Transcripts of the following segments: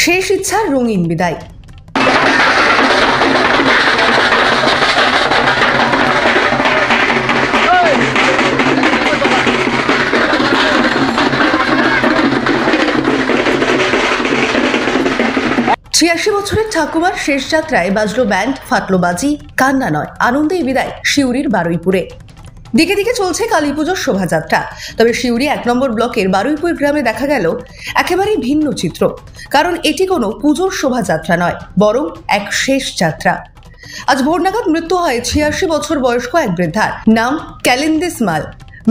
শেষ ইচ্ছার রঙিন বিদায়। ছিয়াশি বছরের ঠাকুমার শেষ যাত্রায় বাজলো ব্যান্ড, ফাটলো বাজি, কান্না নয় আনন্দেই বিদায় সিউড়ির বারুইপুরে। দিকে দিকে চলছে কালী পুজোর শোভাযাত্রা। তবে সিউড়ি ১ নম্বর ব্লকের বারুইপুর গ্রামে দেখা গেল একেবারেই ভিন্ন চিত্র। কারণ এটি কোনো পুজোর শোভাযাত্রা নয়, বরং এক শেষ যাত্রা। আজ ভোর নাগাদ মৃত্যু হয় ৮৬ বছর বয়স্ক এক বৃদ্ধার। নাম ক্যালিন্দিস মাল।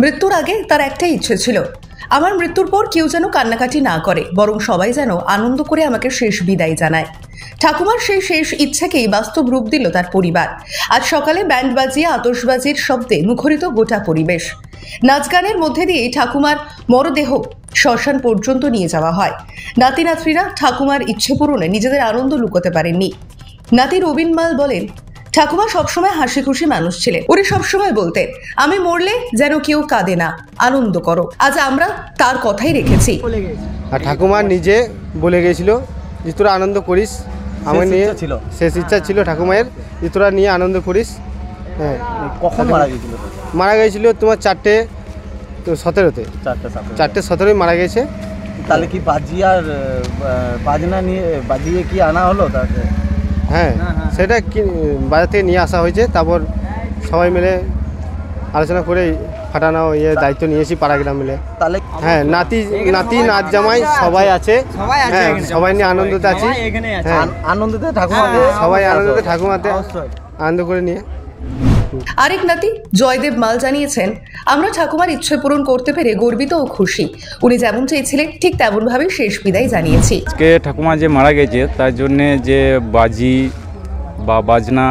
মৃত্যুর আগে তার একটাই ইচ্ছে ছিল, আমার মৃত্যুর পর কেউ যেন কান্নাকাটি না করে, বরং সবাই যেন আনন্দ করে আমাকে শেষ বিদায় জানায়। ঠাকুমার সেই শেষ ইচ্ছাকেই বাস্তব রূপ দিল তার পরিবার। আজ সকালে ব্যান্ড বাজিয়ে আতশবাজির শব্দে মুখরিত গোটা পরিবেশ। নাচ গানের মধ্যে দিয়েই ঠাকুমার মরদেহ শ্মশান পর্যন্ত নিয়ে যাওয়া হয়। নাতি নাতনিরা ঠাকুমার ইচ্ছে পূরণে নিজেদের আনন্দ লুকোতে পারেননি। নাতি রবিন মাল বলেন, ঠাকুমা সবসময় হাসি খুশি মানুষ ছিলেন। উনি সবসময় বলতেন, আমি মরলে যেন কেউ কাঁদে না, আনন্দ করো। আজ আমরা তার কথাই রেখেছি। আর ঠাকুমা নিজে বলে গেছিল যে তোরা আনন্দ করিস, আমার নিয়ে শেষ ইচ্ছা ছিল ঠাকুমায়ের যে তোরা নিয়ে আনন্দ করিস। হ্যাঁ, কখন মারা গিয়েছিল? মারা গিয়েছিল তোমার 4:17-তে, 4:17 মারা গেছে। তাহলে কি বাজি আর বাজনা নিয়ে বাজিয়ে কি আনা হলো তাকে? হ্যাঁ, সেটা কি বাজার থেকে নিয়ে আসা হয়েছে। তারপর সবাই মিলে আলোচনা করে ফাটানো দায়িত্ব নিয়েছি পাড়া গ্রাম মিলে। তাহলে হ্যাঁ, নাতি নাচ জামাই সবাই আছে, সবাই নিয়ে আনন্দতে আছি। হ্যাঁ, আনন্দতে ঠাকুমাকে সবাই আনন্দতে ঠাকুমাতে আনন্দ করে নিয়ে। আরেক নাতি জয়দেব মাল জানিয়েছেন, আমরা ঠাকুমার ইচ্ছে পূরণ করতে পেরে গর্বিত ও খুশি। উনি যেমন চেয়েছিলেন ঠিক তেমন ভাবে শেষ বিদায় জানিয়েছি। আজকে ঠাকুমা যে মারা গেছে তার জন্যে যে বাজি বা বাজনা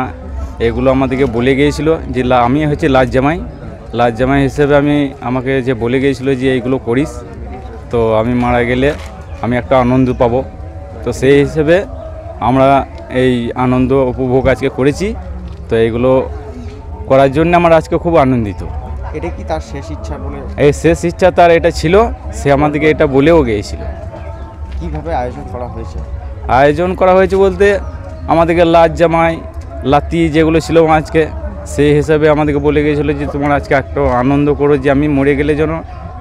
এগুলো আমাদেরকে বলে গিয়েছিল যে আমি হচ্ছে লাজ জামাই হিসেবে আমাকে যে বলে গিয়েছিল যে এইগুলো করিস, তো আমি মারা গেলে আমি একটা আনন্দ পাবো। তো সেই হিসেবে আমরা এই আনন্দ উপভোগ আজকে করেছি। তো এইগুলো করার জন্য আমরা আজকে খুব আনন্দিত। এটা কি তার শেষ ইচ্ছা বলে? এই শেষ ইচ্ছা তার এটা ছিল, সে আমাদেরকে এটা বলেও গিয়েছিল। কিভাবে আয়োজন করা হয়েছে? আয়োজন করা হয়েছে বলতে আমাদেরকে লাজ জামাই লাতি যেগুলো ছিল আজকে সেই হিসাবে আমাদেরকে বলে গিয়েছিল যে তোমরা আজকে একটা আনন্দ করো, যে আমি মরে গেলে যেন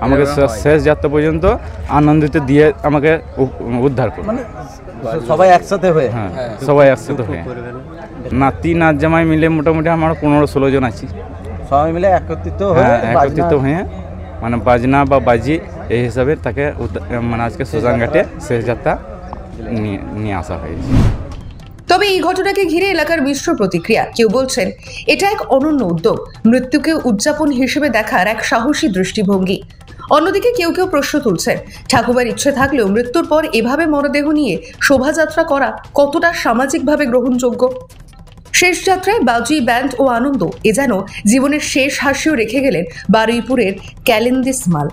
আমাকে শেষ যাত্রা পর্যন্ত আনন্দিত দিয়ে আমাকে উদ্ধার করো। সবাই একসাথে হয়ে? হ্যাঁ, সবাই একসাথে হয়ে। নাতি নাচ জামাই মিলে মোটামুটি আমরা 15-16 জন আছি। সবাই মিলে একত্রিত হয়ে মানে বাজনা বা বাজি এই হিসাবে তাকে মানে আজকে শ্মশানঘাটে শেষ যাত্রা নিয়ে আসা হয়েছে। তবে এই ঘটনাকে ঘিরে এলাকার মিশ্র প্রতিক্রিয়া। কেউ বলছেন এটা এক অনন্য উদ্যোগ, মৃত্যুকে উদযাপন হিসেবে দেখার এক সাহসী দৃষ্টিভঙ্গি। অন্যদিকে কেউ কেউ প্রশ্ন তুলছেন, ঠাকুমার ইচ্ছে থাকলেও মৃত্যুর পর এভাবে মরদেহ নিয়ে শোভাযাত্রা করা কতটা সামাজিকভাবে গ্রহণযোগ্য। শেষ যাত্রায় বাজি, ব্যান্ড ও আনন্দ এ যেন জীবনের শেষ হাসিও রেখে গেলেন বারুইপুরের ক্যালিন্দিস মাল।